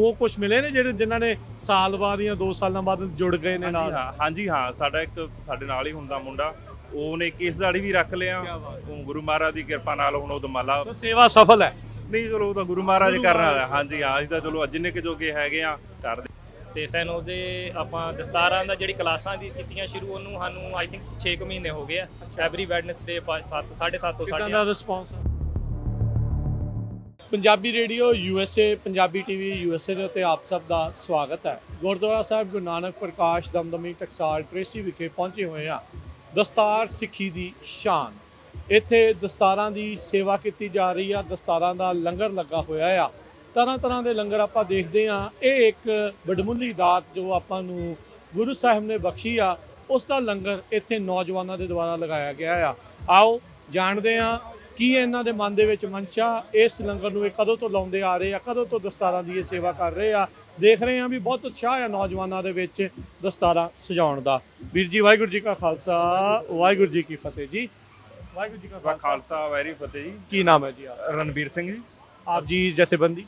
ਉਹ ਕੁਝ ਮਿਲੇ ਨੇ ਜਿਹੜੇ ਜਿਨ੍ਹਾਂ ਨੇ ਸਾਲ ਬਾਅਦ ਜਾਂ 2 ਸਾਲਾਂ ਬਾਅਦ ਜੁੜ ਗਏ ਨੇ ਨਾਲ? ਹਾਂਜੀ ਹਾਂ, ਸਾਡਾ ਇੱਕ ਸਾਡੇ ਨਾਲ ਹੀ ਹੁੰਦਾ ਮੁੰਡਾ, ਉਹਨੇ ਕੇਸਦਾੜੀ ਵੀ ਰੱਖ ਲਿਆ। ਉਹ ਗੁਰੂ ਮਹਾਰਾਜ ਦੀ ਕਿਰਪਾ ਨਾਲ ਹੁਣ ਉਹ ਦਮਾਲਾ ਸੇਵਾ ਸਫਲ ਹੈ। ਨਹੀਂ, ਚਲੋ ਉਹ ਤਾਂ ਗੁਰੂ ਮਹਾਰਾਜ ਕਰਨ ਵਾਲਾ। ਹਾਂਜੀ ਹਾਂ, ਅਸੀਂ ਤਾਂ ਚਲੋ ਜਿੰਨੇ ਕੁ ਜੋਗੇ ਹੈਗੇ ਆ ਕਰਦੇ। ਤੇ ਸਾਨੂੰ ਉਹਦੇ ਆਪਾਂ ਦਸਤਾਰਾਂ ਦਾ ਜਿਹੜੀ ਕਲਾਸਾਂ ਦੀ ਕੀਤੀਆਂ ਸ਼ੁਰੂ, ਉਹਨੂੰ ਸਾਨੂੰ ਆਈ ਥਿੰਕ 6 ਮਹੀਨੇ ਹੋ ਗਏ ਆ। ਐਵਰੀ ਵੈਡਨਸਡੇ 7:30 ਤੋਂ ਕਿੱਦਾਂ ਦਾ response? Punjabi radio USA, Punjabi TV USA ਦੇ ਉੱਤੇ ਆਪ ਸਭ ਦਾ ਸਵਾਗਤ ਹੈ। ਗੁਰਦੁਆਰਾ ਸਾਹਿਬ ਗੁਰੂ ਨਾਨਕ ਪ੍ਰਕਾਸ਼ ਦਮਦਮੀ ਟਕਸਾਲ ਟ੍ਰੇਸੀ ਵਿਖੇ ਪਹੁੰਚੇ ਹੋਏ ਆ। ਦਸਤਾਰ ਸਿੱਖੀ ਦੀ ਸ਼ਾਨ। ਇੱਥੇ ਦਸਤਾਰਾਂ ਦੀ ਸੇਵਾ ਕੀਤੀ ਜਾ ਰਹੀ ਆ, ਦਸਤਾਰਾਂ ਦਾ ਲੰਗਰ ਲੱਗਾ ਹੋਇਆ ਆ। ਤਰ੍ਹਾਂ ਤਰ੍ਹਾਂ ਦੇ ਲੰਗਰ ਆਪਾਂ ਦੇਖਦੇ ਹਾਂ। ਇਹ ਇੱਕ ਵਡਮੁੱਲੀ ਦਾਤ ਜੋ ਆਪਾਂ ਨੂੰ ਗੁਰੂ ਸਾਹਿਬ ਨੇ ਬਖਸ਼ੀ ਆ, ਉਸ ਦਾ ਲੰਗਰ ਇੱਥੇ ਨੌਜਵਾਨਾਂ ਦੇ ਦੁਆਰਾ ਲਗਾਇਆ ਗਿਆ ਆ। ਆਓ ਜਾਣਦੇ ਹਾਂ ਕੀ ਇਹਨਾਂ ਦੇ ਮਨ ਦੇ ਵਿੱਚ ਮਨਸ਼ਾ, ਇਸ ਲੰਗਰ ਨੂੰ ਇਹ ਕਦੋਂ ਤੋਂ ਲਾਉਂਦੇ ਆ ਰਹੇ ਆ, ਕਦੋਂ ਤੋਂ ਦਸਤਾਰਾਂ ਦੀ ਇਹ ਸੇਵਾ ਕਰ ਰਹੇ ਆ। ਦੇਖ ਰਹੇ ਹਾਂ ਵੀ ਬਹੁਤ ਉਤਸ਼ਾਹ ਆ ਨੌਜਵਾਨਾਂ ਦੇ ਵਿੱਚ ਦਸਤਾਰਾਂ ਸਜਾਉਣ ਦਾ। ਵੀਰ ਜੀ, ਵਾਹਿਗੁਰੂ ਜੀ ਕਾ ਖਾਲਸਾ, ਵਾਹਿਗੁਰੂ ਜੀ ਕੀ ਫਤਿਹ ਜੀ। ਵਾਹਿਗੁਰੂ ਜੀ ਕਾ ਖਾਲਸਾ, ਵੈਰੀ ਫਤਿਹ ਜੀ। ਕੀ ਨਾਮ ਹੈ ਜੀ ਆਪ? ਰਣਬੀਰ ਸਿੰਘ ਜੀ। ਆਪ ਜੀ ਜਥੇਬੰਦੀ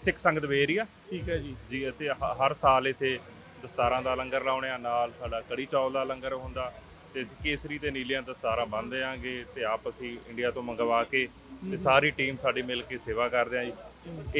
ਸਿੱਖ ਸੰਗਤ ਵੇਰੀਆ। ਠੀਕ ਹੈ ਜੀ। ਜੀ ਇੱਥੇ ਹਰ ਸਾਲ ਇੱਥੇ ਦਸਤਾਰਾਂ ਦਾ ਲੰਗਰ ਲਾਉਣੇ ਆ, ਨਾਲ ਸਾਡਾ ਕੜੀ ਚੌਲ ਦਾ ਲੰਗਰ ਹੁੰਦਾ ਤੇ ਕੇਸਰੀ ਤੇ ਨੀਲੀਆਂ ਦਸਤਾਰਾਂ ਬੰਨ੍ਹਦੇ ਆਂਗੇ ਤੇ ਆਪ ਅਸੀਂ ਇੰਡੀਆ ਤੋਂ ਮੰਗਵਾ ਕੇ ਤੇ ਸਾਰੀ ਟੀਮ ਸਾਡੀ ਮਿਲ ਕੇ ਸੇਵਾ ਕਰਦੇ ਆ ਜੀ।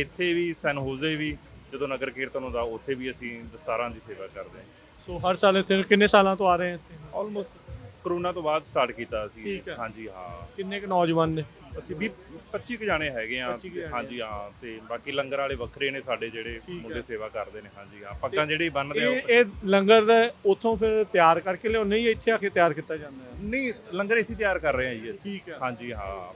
ਇੱਥੇ ਵੀ ਸਨ ਹੋਜ਼ੇ ਵੀ ਜਦੋਂ ਨਗਰ ਕੀਰਤਨ ਹੁੰਦਾ, ਉੱਥੇ ਵੀ ਅਸੀਂ ਦਸਤਾਰਾਂ ਦੀ ਸੇਵਾ ਕਰਦੇ ਆ। ਸੋ ਹਰ ਸਾਲ ਇੱਥੇ ਕਿੰਨੇ ਸਾਲਾਂ ਤੋਂ ਆ ਰਹੇ ਆ ਇੱਥੇ? ਆਲਮੋਸਟ ਕਰੋਨਾ ਤੋਂ ਬਾਅਦ ਸਟਾਰਟ ਕੀਤਾ ਅਸੀਂ। ਠੀਕ ਹੈ। ਹਾਂਜੀ ਹਾਂ, ਕਿੰਨੇ ਕੁ ਨੌਜਵਾਨ ਨੇ? ਅਸੀਂ 20-25 ਕੁ ਜਾਣੇ ਹੈਗੇ ਆ। 25 ਜਾਣੇ। ਹਾਂਜੀ ਹਾਂ, ਤੇ ਬਾਕੀ ਲੰਗਰ ਵਾਲੇ ਵੱਖਰੇ ਨੇ ਸਾਡੇ ਜਿਹੜੇ ਠੀਕ ਮੁੰਡੇ ਹੈ। ਸੇਵਾ ਕਰਦੇ ਨੇ। ਹਾਂਜੀ ਹਾਂ, ਪੱਗਾਂ ਜਿਹੜੇ ਬੰਨ੍ਹਦੇ ਆ ਇਹ ਲੰਗਰ ਉੱਥੋਂ ਫਿਰ ਤਿਆਰ ਕਰਕੇ ਲਿਆਉਂਦੇ ਹੀ ਇੱਥੇ ਆ ਕੇ ਤਿਆਰ ਕੀਤਾ ਜਾਂਦਾ ਹੈ? ਨਹੀਂ, ਲੰਗਰ ਇੱਥੇ ਤਿਆਰ ਕਰ ਰਹੇ ਆ ਜੀ। ਠੀਕ ਹੈ। ਹਾਂਜੀ ਹਾਂ,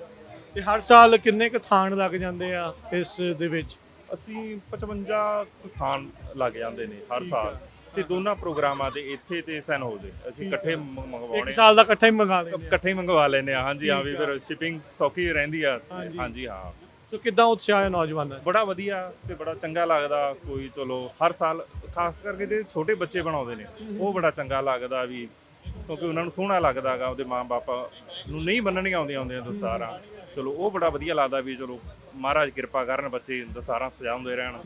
ਤੇ ਹਰ ਸਾਲ ਕਿੰਨੇ ਕੁ ਥਾਨ ਲੱਗ ਜਾਂਦੇ ਆ ਇਸ ਦੇ ਵਿੱਚ? ਅਸੀਂ 55 ਕੁ ਥਾਨ ਲੱਗ ਜਾਂਦੇ ਨੇ ਹਰ ਠੀਕ ਸਾਲ ਹੈ। ਤੇ ਦੋਨਾਂ ਪ੍ਰੋਗਰਾਮਾਂ ਦੇ ਇੱਥੇ ਤੇ ਸੈਨ ਹੋਦੇ ਅਸੀਂ ਠੀਕ ਇਕੱਠੇ ਹੈ। ਮੰਗਵਾਉਣੇ, ਇੱਕ ਸਾਲ ਦਾ ਇਕੱਠਾ ਹੀ ਮੰਗਾ ਲੈਂਦੇ ਆ। ਇਕੱਠੇ ਹੀ ਮੰਗਵਾ ਲੈਂਦੇ ਆ। ਹਾਂਜੀ ਹਾਂ, ਠੀਕ ਵੀ ਹੈ। ਫਿਰ ਸ਼ਿਪਿੰਗ ਸੌਖੀ ਰਹਿੰਦੀ ਆ। ਹਾਂਜੀ। ਹਾਂਜੀ ਹਾਂ, ਸੋ ਕਿੱਦਾਂ ਉਤਸ਼ਾਹ ਹੈ ਨੌਜਵਾਨਾਂ ਦਾ? ਬੜਾ ਵਧੀਆ ਤੇ ਬੜਾ ਚੰਗਾ ਲੱਗਦਾ। ਕੋਈ ਚਲੋ ਹਰ ਸਾਲ ਖਾਸ ਕਰਕੇ ਜਿਹੜੇ ਛੋਟੇ ਬੱਚੇ ਬਣਾਉਂਦੇ ਨੇ, ਉਹ ਬੜਾ ਚੰਗਾ ਲੱਗਦਾ ਵੀ, ਕਿਉਂਕਿ ਉਹਨਾਂ ਨੂੰ ਸੋਹਣਾ ਲੱਗਦਾਗਾ। ਉਹਦੇ ਮਾਂ-ਬਾਪ ਨੂੰ ਨਹੀਂ ਬੰਨਣੀਆਂ ਆਉਂਦੀਆਂ ਦਸਤਾਰਾਂ, ਚਲੋ ਉਹ ਬੜਾ ਵਧੀਆ ਲੱਗਦਾ ਵੀ ਚਲੋ ਮਹਾਰਾਜ ਕਿਰਪਾ ਕਰਨ, ਬੱਚੇ ਦਸਤਾਰਾਂ ਸਜਾਉਂਦੇ ਰਹਿਣ,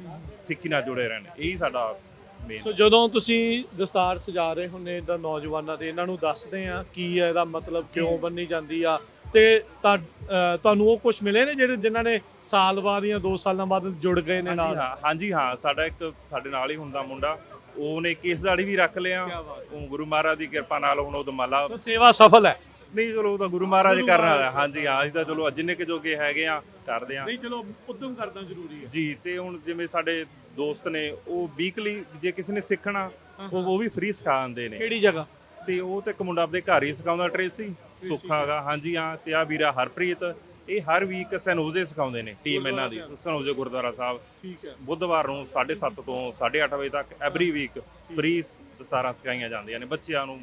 ਸਿੱਖੀ ਨਾਲ ਜੁੜੇ ਰਹਿਣ। ਇਹੀ ਸਾਡਾ ਮੇਨ। ਸੋ ਜਦੋਂ ਤੁਸੀਂ ਦਸਤਾਰ ਸਜਾ ਰਹੇ ਹੁੰਦੇ ਇੱਦਾਂ ਨੌਜਵਾਨਾਂ ਦੇ, ਇਹਨਾਂ ਨੂੰ ਦੱਸਦੇ ਆ ਕੀ ਹੈ ਇਹਦਾ ਮਤਲਬ, ਕਿਉਂ ਬੰਨੀ ਜਾਂਦੀ ਆ, ਤੇ ਤੁਹਾਨੂੰ ਉਹ ਕੁਝ ਮਿਲੇ ਨੇ ਜਿਹੜੇ ਜਿਨ੍ਹਾਂ ਨੇ ਸਾਲ ਬਾਅਦ ਜਾਂ 2 ਸਾਲਾਂ ਬਾਅਦ ਜੁੜ ਗਏ ਨੇ ਨਾਲ? ਹਾਂਜੀ ਹਾਂ, ਸਾਡਾ ਇੱਕ ਸਾਡੇ ਨਾਲ ਹੀ ਹੁੰਦਾ ਮੁੰਡਾ, ਉਹਨੇ ਕੇਸਦਾੜੀ ਵੀ ਰੱਖ ਲਿਆ। ਉਹ ਗੁਰੂ ਮਹਾਰਾਜ ਦੀ ਕਿਰਪਾ ਨਾਲ ਹੁਣ ਉਹ ਦਮਾਲਾ ਸੇਵਾ ਸਫਲ ਹੈ। ਨਹੀਂ, ਚਲੋ ਉਹ ਤਾਂ ਗੁਰੂ ਮਹਾਰਾਜ ਕਰਨ ਵਾਲਾ। ਹਾਂਜੀ ਹਾਂ, ਅਸੀਂ ਤਾਂ ਚਲੋ ਜਿੰਨੇ ਕੁ ਜੋਗੇ ਹੈਗੇ ਆ ਕਰਦੇ ਆ। ਨਹੀਂ, ਚਲੋ ਉਦਮ ਕਰਨਾ ਜ਼ਰੂਰੀ ਹੈ ਜੀ। ਤੇ ਹੁਣ ਜਿਵੇਂ ਸਾਡੇ ਦੋਸਤ ਨੇ, ਉਹ ਵੀਕਲੀ ਜੇ ਕਿਸੇ ਨੇ ਸਿੱਖਣਾ ਉਹ ਵੀ ਫ੍ਰੀ ਸਿਖਾ ਦਿੰਦੇ ਨੇ। ਕਿਹੜੀ ਜਗ੍ਹਾ? ਤੇ ਉਹ ਤੇ ਇੱਕ ਮੁੰਡਾ ਆਪਣੇ ਘਰ ਹੀ ਸਿਖਾਉਂਦਾ, ਟ੍ਰੇਸੀ ਸੁੱਖਾ ਗਾ। ਹਾਂਜੀ ਹਾਂ, ਤੇ ਆ ਵੀਰਾ ਹਰਪ੍ਰੀਤ, ਇਹ ਹਰ ਵੀਕ ਸਨੋਜ਼ੇ ਸਿਖਾਉਂਦੇ ਨੇ। ਟੀਮ ਇਹਨਾਂ ਦੀ ਸਨੋਜ਼ੇ ਗੁਰਦੁਆਰਾ ਸਾਹਿਬ। ਠੀਕ ਹੈ। ਬੁੱਧਵਾਰ ਨੂੰ 7:30 ਤੋਂ 8:30 ਵਜੇ ਤੱਕ ਐਵਰੀ ਵੀਕ ਫ੍ਰੀ ਦਸਤਾਰਾਂ ਸਿਖਾਈਆਂ ਜਾਂਦੀਆਂ ਨੇ ਬੱਚਿਆਂ ਨੂੰ,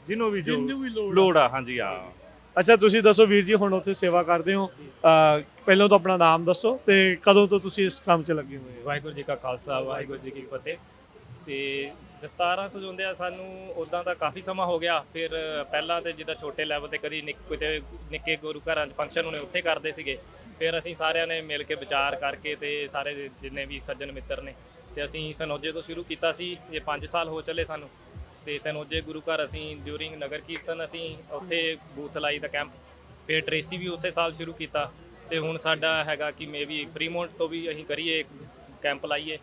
ਜਿਹਨੂੰ ਵੀ ਜੋ ਲੋੜ ਆ। ਹਾਂਜੀ ਹਾਂ। ਅੱਛਾ, ਤੁਸੀਂ ਦੱਸੋ ਵੀਰ ਜੀ, ਹੁਣ ਉੱਥੇ ਸੇਵਾ ਕਰਦੇ ਹੋ, ਪਹਿਲਾਂ ਤਾਂ ਆਪਣਾ ਨਾਮ ਦੱਸੋ ਤੇ ਕਦੋਂ ਤੋਂ ਤੁਸੀਂ ਇਸ ਕੰਮ 'ਚ ਲੱਗੇ ਹੋਏ ਹੋ? ਵਾਹਿਗੁਰੂ ਜੀ ਕਾ ਖਾਲਸਾ, ਵਾਹਿਗੁਰੂ ਜੀ ਕੀ ਫਤਿਹ। ਤੇ ਦਸਤਾਰਾਂ ਸਜਾਉਂਦੇ ਆ ਸਾਨੂੰ ਉੱਦਾਂ ਤਾਂ ਕਾਫੀ ਸਮਾਂ ਹੋ ਗਿਆ। ਫਿਰ ਪਹਿਲਾਂ ਤੇ ਜਿੱਦਾਂ ਛੋਟੇ ਲੈਵਲ ਤੇ ਕਦੀ ਕਿਤੇ ਨਿੱਕੇ ਗੁਰੂ ਘਰਾਂ 'ਚ ਫੰਕਸ਼ਨ ਹੋਣੇ, ਉੱਥੇ ਕਰਦੇ ਸੀਗੇ। ਫਿਰ ਅਸੀਂ ਸਾਰਿਆਂ ਨੇ ਮਿਲ ਕੇ ਵਿਚਾਰ ਕਰਕੇ ਤੇ ਸਾਰੇ ਜਿੰਨੇ ਵੀ ਸੱਜਣ ਮਿੱਤਰ ਨੇ, ਤੇ ਅਸੀਂ ਸਨੋਜੇ ਤੋਂ ਸ਼ੁਰੂ ਕੀਤਾ ਸੀ। ਇਹ 5 ਸਾਲ ਹੋ ਚੱਲੇ ਸਾਨੂੰ। ਤੇ ਸਨੋਜੇ ਗੁਰੂ ਘਰ ਅਸੀਂ ਡਿਊਰਿੰਗ ਨਗਰ ਕੀਰਤਨ ਅਸੀਂ ਉੱਥੇ ਬੂਥ ਲਾਈ ਦਾ ਕੈਂਪ। ਫਿਰ ਟ੍ਰੇਸੀ ਵੀ ਉਸੇ ਸਾਲ ਸ਼ੁਰੂ ਕੀਤਾ। ਤੇ ਹੁਣ ਸਾਡਾ ਹੈਗਾ ਕਿ ਮੇ ਵੀ ਫਰੀਮੌਂਟ ਤੋਂ ਵੀ ਅਸੀਂ ਕਰੀਏ ਕੈਂਪ ਲਾਈਏ।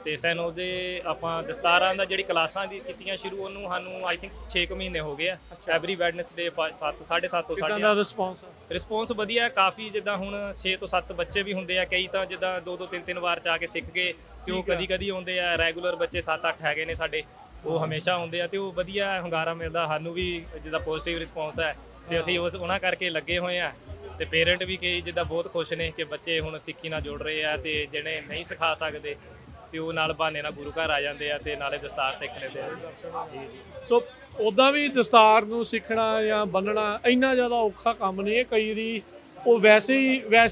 ਤੇ ਸਨੋਜੇ ਆਪਾਂ ਦਸਤਾਰਾਂ ਦਾ ਜਿਹੜੀ ਕਲਾਸਾਂ ਦੀ ਕੀਤੀਆਂ ਸ਼ੁਰੂ, ਉਹਨੂੰ ਸਾਨੂੰ ਆਈ ਥਿੰਕ 6 ਮਹੀਨੇ ਹੋ ਗਏ ਆ। ਐਵਰੀ ਵੈਡਨਸਡੇ 7:30 ਤੋਂ 8:30। ਰਿਸਪੌਂਸ ਵਧੀਆ ਕਾਫੀ। ਜਿੱਦਾਂ ਹੁਣ 6 ਤੋਂ 7 ਬੱਚੇ ਵੀ ਹੁੰਦੇ ਆ, ਕਈ ਤਾਂ ਜਿੱਦਾਂ 2-2 3-3 ਵਾਰ ਚ ਆ ਕੇ ਸਿੱਖ ਗਏ, ਤੇ ਉਹ ਕਦੀ ਆਉਂਦੇ ਆ। ਰੈਗੂਲਰ ਬੱਚੇ 7-8 ਹੈਗੇ ਨੇ ਸਾਡੇ, ਉਹ ਹਮੇਸ਼ਾ ਆਉਂਦੇ ਆ। ਤੇ ਉਹ ਵਧੀਆ ਹੁੰਗਾਰਾ ਮਿਲਦਾ ਸਾਨੂੰ ਵੀ, ਜਿੱਦਾਂ ਪੋਜ਼ਿਟਿਵ ਰਿਸਪੌਂਸ ਹੈ। ਤੇ ਅਸੀਂ ਉਹਨਾਂ ਕਰਕੇ ਲੱਗੇ ਹੋਏ ਆ। ਤੇ ਪੇਰੈਂਟ ਵੀ ਕਈ ਜਿੱਦਾਂ ਬਹੁਤ ਖੁਸ਼ ਨੇ ਕਿ ਬੱਚੇ ਹੁਣ ਸਿੱਖੀ ਨਾਲ ਜੁੜ ਰਹੇ ਆ। ਤੇ ਜਿਹੜੇ ਨਹੀਂ ਸਿਖਾ ਸਕਦੇ ਤੇ ਉਹ ਨਾਲ ਬਹਾਨੇ ਨਾਲ ਗੁਰੂ ਘਰ ਆ ਜਾਂਦੇ ਆ ਤੇ ਨਾਲੇ ਦਸਤਾਰ ਸਿੱਖ ਲੈਂਦੇ ਆ। ਸੋ ਉੱਦਾਂ ਵੀ ਦਸਤਾਰ ਨੂੰ ਸਿੱਖਣਾ ਜਾਂ ਬੰਨਣਾ ਇੰਨਾ ਜ਼ਿਆਦਾ ਔਖਾ ਕੰਮ ਨਹੀਂ ਹੈ। ਕਈ ਵਾਰੀ ਉਹ ਵੈਸੇ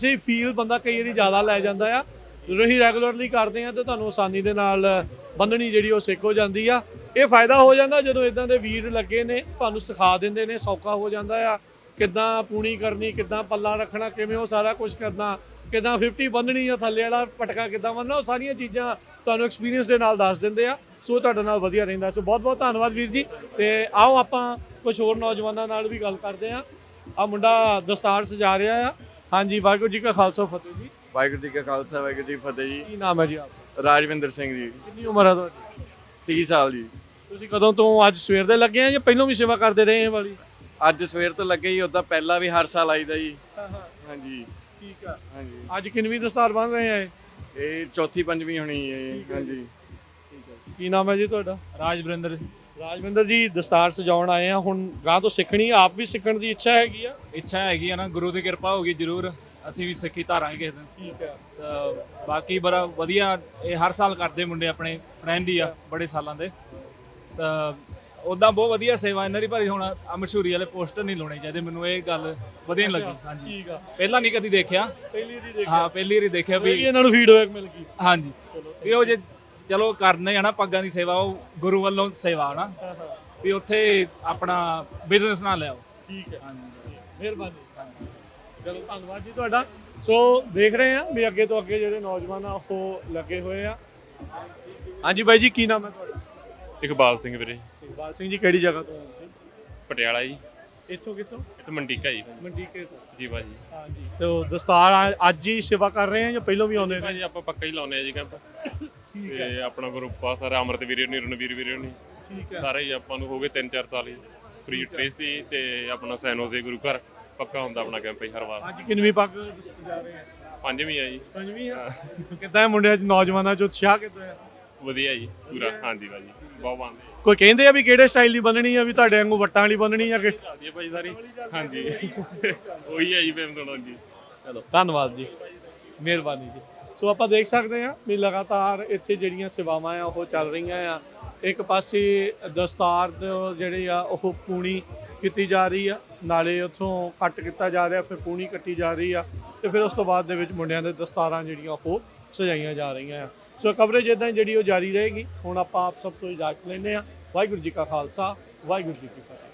ਹੀ ਫੀਲ ਬੰਦਾ ਕਈ ਵਾਰੀ ਜ਼ਿਆਦਾ ਲੈ ਜਾਂਦਾ ਆ। ਜਦੋਂ ਅਸੀਂ ਰੈਗੂਲਰਲੀ ਕਰਦੇ ਆ ਤਾਂ ਤੁਹਾਨੂੰ ਆਸਾਨੀ ਦੇ ਨਾਲ ਬੰਨਣੀ ਜਿਹੜੀ ਉਹ ਸਿੱਖ ਹੋ ਜਾਂਦੀ ਆ। ਇਹ ਫਾਇਦਾ ਹੋ ਜਾਂਦਾ ਜਦੋਂ ਇਦਾਂ ਦੇ ਵੀਰ ਲੱਗੇ ਨੇ, ਤੁਹਾਨੂੰ ਸਿਖਾ ਦਿੰਦੇ ਨੇ, ਸੌਖਾ ਹੋ ਜਾਂਦਾ ਆ। ਕਿੱਦਾਂ ਪੂਣੀ ਕਰਨੀ, ਕਿੱਦਾਂ ਪੱਲਾ ਰੱਖਣਾ, ਕਿਵੇਂ ਉਹ ਸਾਰਾ ਕੁਝ ਕਰਨਾ, ਕਿੱਦਾਂ 50 ਬੰਨਣੀ ਜਾਂ ਥੱਲੇ ਵਾਲਾ ਪਟਕਾ ਕਿੱਦਾਂ ਬੰਨਣਾ, ਉਹ ਸਾਰੀਆਂ ਚੀਜ਼ਾਂ ਤੁਹਾਨੂੰ ਐਕਸਪੀਰੀਅੰਸ ਦੇ ਨਾਲ ਦੱਸ ਦਿੰਦੇ ਆ, ਸੋ ਤੁਹਾਡੇ ਨਾਲ ਵਧੀਆ ਰਹਿੰਦਾ। ਸੋ ਬਹੁਤ ਬਹੁਤ ਧੰਨਵਾਦ ਵੀਰ ਜੀ। ਤੇ ਆਓ ਆਪਾਂ ਕੁਝ ਹੋਰ ਨੌਜਵਾਨਾਂ ਨਾਲ ਵੀ ਗੱਲ ਕਰਦੇ ਆ। ਆ ਮੁੰਡਾ ਦਸਤਾਰ ਸਜਾ ਰਿਹਾ ਆ। ਹਾਂਜੀ, ਵਾਹਿਗੁਰੂ ਜੀ ਕਾ ਖਾਲਸਾ ਫਤਿਹ ਜੀ। ਵਾਹਿਗੁਰੂ ਜੀ ਕਾ ਖਾਲਸਾ ਵਾਹਿਗੁਰੂ ਜੀ ਕੀ ਫਤਿਹ ਜੀ। ਕੀ ਨਾਮ ਹੈ ਜੀ ਆਪਕਾ? ਰਾਜਵਿੰਦਰ ਸਿੰਘ ਜੀ। ਕਿੰਨੀ ਉਮਰ ਹੈ ਤੁਹਾਡੀ? 30 ਸਾਲ ਜੀ। ਤੁਸੀਂ ਕਦੋਂ ਤੋਂ ਅੱਜ ਸਵੇਰ ਦੇ ਲੱਗੇ ਆ ਜਾਂ ਪਹਿਲਾਂ ਵੀ ਸੇਵਾ ਕਰਦੇ ਰਹੇ ਇਹ ਵਾਲੀ? ਅੱਜ ਸਵੇਰ ਤੋਂ ਲੱਗੇ ਜੀ, ਉਦਾਂ ਪਹਿਲਾਂ ਵੀ ਹਰ ਸਾਲ ਆਈਦਾ ਜੀ। ਹਾਂ ਹਾਂ, ਹਾਂਜੀ ਠੀਕ ਆ। ਹਾਂਜੀ। ਅੱਜ ਕਿੰਨਵੀਂ ਦਸਤਾਰ ਬੰਨ ਰਹੇ ਆ ਇਹ? ਇਹ ਚੌਥੀ ਪੰਜਵੀਂ ਹੋਣੀ ਹੈ ਜੀ। ਹਾਂਜੀ। ਕੀ ਨਾਮ ਹੈ ਜੀ ਤੁਹਾਡਾ? ਰਾਜਵਿੰਦਰ। ਰਾਜਵਿੰਦਰ ਜੀ, ਦਸਤਾਰ ਸਜਾਉਣ ਆਏ ਆ, ਹੁਣ ਗਾਂ ਤੋਂ ਸਿੱਖਣੀ ਆ, ਆਪ ਵੀ ਸਿੱਖਣ ਦੀ ਇੱਛਾ ਹੈਗੀ ਆ? ਇੱਛਾ ਹੈਗੀ ਆ ਨਾ, ਗੁਰੂ ਦੀ ਕਿਰਪਾ ਹੋਗੀ ਜ਼ਰੂਰ ਅਸੀਂ ਵੀ ਸਿੱਖੀ ਧਾਰਾਂਗੇ ਕਿਸੇ ਦਿਨ। ਠੀਕ ਆ। ਤਾਂ ਬਾਕੀ ਬੜਾ ਵਧੀਆ, ਇਹ ਹਰ ਸਾਲ ਕਰਦੇ ਮੁੰਡੇ, ਆਪਣੇ ਫਰੈਂਡ ਹੀ ਆ ਬੜੇ ਸਾਲਾਂ ਦੇ। ਤਾਂ ਉੱਦਾਂ ਬਹੁਤ ਵਧੀਆ ਸੇਵਾ ਇਹਨਾਂ ਦੀ, ਪਰ ਹੁਣ ਆ ਮਸ਼ਹੂਰੀ ਵਾਲੇ ਪੋਸਟਰ ਨਹੀਂ ਲਾਉਣੇ ਚਾਹੀਦੇ, ਮੈਨੂੰ ਇਹ ਗੱਲ ਵਧੀਆ ਨਹੀਂ ਲੱਗੀ। ਹਾਂਜੀ, ਠੀਕ ਆ। ਪਹਿਲਾਂ ਨਹੀਂ ਕਦੀ ਦੇਖਿਆ। ਪਹਿਲੀ ਵਾਰੀ ਦੇਖਿਆ? ਹਾਂ, ਪਹਿਲੀ ਵਾਰੀ ਦੇਖਿਆ ਵੀ ਵੀ। ਇਹਨਾਂ ਨੂੰ ਫੀਡਬੈਕ ਮਿਲ ਗਈ। ਹਾਂਜੀ, ਵੀ ਉਹ ਜੇ ਚਲੋ ਕਰਨੇ ਆ ਨਾ ਪੱਗਾਂ ਦੀ ਸੇਵਾ, ਉਹ ਗੁਰੂ ਵੱਲੋਂ ਸੇਵਾ ਨਾ, ਹਾਂ ਹਾਂ, ਵੀ ਉੱਥੇ ਆਪਣਾ ਬਿਜ਼ਨਸ ਨਾ ਲਿਆਓ। ਠੀਕ ਹੈ, ਹਾਂਜੀ। ਮਿਹਰਬਾਨੀ। ਚਲੋ ਧੰਨਵਾਦ ਜੀ ਤੁਹਾਡਾ। ਸੋ ਦੇਖ ਰਹੇ ਆ ਵੀ ਅੱਗੇ ਤੋਂ ਅੱਗੇ ਜਿਹੜੇ ਨੌਜਵਾਨ ਆ ਉਹ ਲੱਗੇ ਹੋਏ ਆ। ਹਾਂਜੀ ਬਾਈ ਜੀ, ਕੀ ਨਾਮ ਹੈ ਤੁਹਾਡਾ? ਇਕਬਾਲ ਸਿੰਘ ਵੀਰੇ। ਇਕਬਾਲ ਸਿੰਘ ਜੀ, ਕਿਹੜੀ ਜਗ੍ਹਾ ਤੋਂ ਆਏ ਤੁਸੀਂ? ਪਟਿਆਲਾ ਜੀ। ਇੱਥੋਂ ਕਿੱਥੋਂ? ਇੱਥੇ ਮੰਡੀਕਾ ਜੀ। ਮੰਡੀਕੇ ਤੋਂ। ਜੀ ਭਾਜੀ। ਹਾਂਜੀ, ਤੇ ਦਸਤਾਰ ਅੱਜ ਹੀ ਸੇਵਾ ਕਰ ਰਹੇ ਆ ਜਾਂ ਪਹਿਲਾਂ ਵੀ ਆਉਂਦੇ ਨੇ? ਭਾਜੀ ਆਪਾਂ ਪੱਕਾ ਹੀ ਲਾਉਨੇ ਆ ਜੀ ਕੈਂਪ। ਠੀਕ ਹੈ, ਤੇ ਆਪਣਾ ਗਰੁੱਪ ਆ ਸਾਰਾ, ਅੰਮ੍ਰਿਤ ਵੀਰੇ ਨੇ, ਰਣਵੀਰ ਵੀਰੇ ਨੇ, ਠੀਕ ਹੈ। ਸਾਰੇ ਹੀ ਆਪਾਂ ਨੂੰ ਹੋ ਗਏ 3-4 ਸਾਲ ਹੀ। ਫਰੀ ਟ੍ਰੇਸੀ ਤੇ ਆਪਣਾ ਸੈਨੋਸ ਦੇ ਗੁਰੂ ਘਰ ਪੱਕਾ ਹੁੰਦਾ ਆਪਣਾ ਕੈਂਪ ਹੀ ਹਰ ਵਾਰ। ਅੱਜ ਕਿੰਨਵੀਂ ਪੱਗ ਸਜਾ ਰਹੇ ਆ? ਪੰਜਵੀਂ ਆ ਜੀ। ਪੰਜਵੀਂ ਆ। ਕਿੱਦਾਂ ਹੈ ਮੁੰਡਿਆਂ ਚ, ਨੌਜਵਾਨਾਂ ਚ ਉਤਸ਼ਾਹ ਕਿੱਦਾਂ ਹੈ? ਵਧੀਆ ਜੀ ਪੂਰਾ। ਹਾਂਜੀ ਭਾਜੀ, ਬਹੁਤ ਬੰਦੇ ਕੋਈ ਕਹਿੰਦੇ ਆ ਵੀ ਕਿਹੜੇ ਸਟਾਈਲ ਦੀ ਬੰਨਣੀ ਆ, ਵੀ ਤੁਹਾਡੇ ਵਾਂਗੂ ਵੱਟਾਂ ਵਾਲੀ ਬੰਨਣੀ ਆ ਕਿ? ਚੱਲਦੀ ਹੈ ਭਾਜੀ ਸਾਰੀ। ਹਾਂਜੀ ਉਹੀ ਹੈ ਜੀ ਫੇਮ ਤੋਂ ਜੀ। ਚਲੋ ਧੰਨਵਾਦ ਜੀ, ਮਿਹਰਬਾਨੀ ਜੀ। ਸੋ ਆਪਾਂ ਦੇਖ ਸਕਦੇ ਹਾਂ ਵੀ ਲਗਾਤਾਰ ਇੱਥੇ ਜਿਹੜੀਆਂ ਸੇਵਾਵਾਂ ਆ ਉਹ ਚੱਲ ਰਹੀਆਂ ਆ। ਇੱਕ ਪਾਸੇ ਦਸਤਾਰ ਜਿਹੜੇ ਆ ਉਹ ਪੂਣੀ ਕੀਤੀ ਜਾ ਰਹੀ ਆ, ਨਾਲੇ ਉੱਥੋਂ ਕੱਟ ਕੀਤਾ ਜਾ ਰਿਹਾ, ਫਿਰ ਪੂਣੀ ਕੱਟੀ ਜਾ ਰਹੀ ਆ, ਤੇ ਫਿਰ ਉਸ ਤੋਂ ਬਾਅਦ ਦੇ ਵਿੱਚ ਮੁੰਡਿਆਂ ਦੇ ਦਸਤਾਰਾਂ ਜਿਹੜੀਆਂ ਉਹ ਸਜਾਈਆਂ ਜਾ ਰਹੀਆਂ ਆ। ਸੋ ਕਵਰੇਜ ਇੱਦਾਂ ਜਿਹੜੀ ਉਹ ਜਾਰੀ ਰਹੇਗੀ। ਹੁਣ ਆਪਾਂ ਆਪ ਸਭ ਤੋਂ ਇਜਾਜ਼ਤ ਲੈਂਦੇ ਹਾਂ। ਵਾਹਿਗੁਰੂ ਜੀ ਕਾ ਖਾਲਸਾ, ਵਾਹਿਗੁਰੂ ਜੀ ਕੀ ਫਤਿਹ।